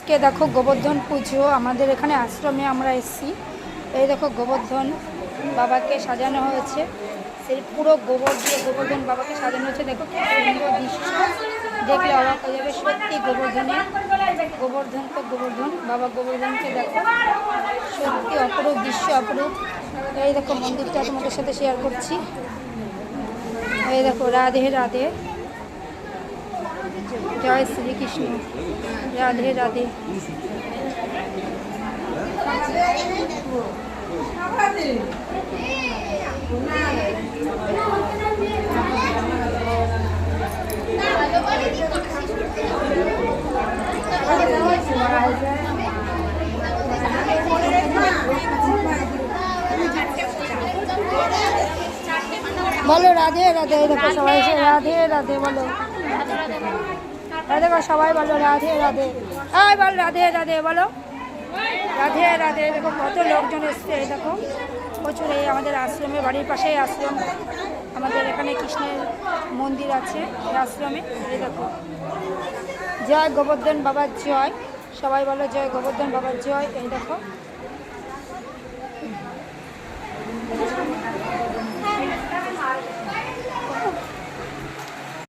কে দেখো গোবর্ধন পুজো আমাদের এখানে আশ্রমে আমরা এসেছি। এই দেখো গোবর্ধন বাবাকে সাজানো হয়েছে, সেই পুরো গোবর দিয়ে গোবর্ধন বাবাকে সাজানো হয়েছে। দেখো কি সুন্দর দৃশ্য, দেখলে অবাক হয়ে যাবে। সত্যি গোবর্ধন তো গোবর্ধন, বাবা গোবর্ধনকে দেখো, সত্যি অপরূপ দৃশ্য, অপরূপ। এই দেখো মন্দিরটা তোমাদের সাথে শেয়ার করছি। এই দেখো রাধে রাধে, জয় শ্রীকৃষ্ণ, রাধে রাধে। বলো রাধে রাধে, দেখো সবাই এসে রাধে রাধে বলো, দেখো সবাই বলো রাধে রাধে। এই বল রাধে রাধে বলো, রাধে রাধে। দেখো কত লোকজন এসছে, দেখো প্রচুর। এই আমাদের আশ্রমে, বাড়ির পাশেই আশ্রম, আমাদের এখানে কৃষ্ণের মন্দির আছে এই আশ্রমে। এই দেখো, জয় গোবর্ধন বাবার জয়, সবাই বলো জয় গোবর্ধন বাবার জয়। এই দেখো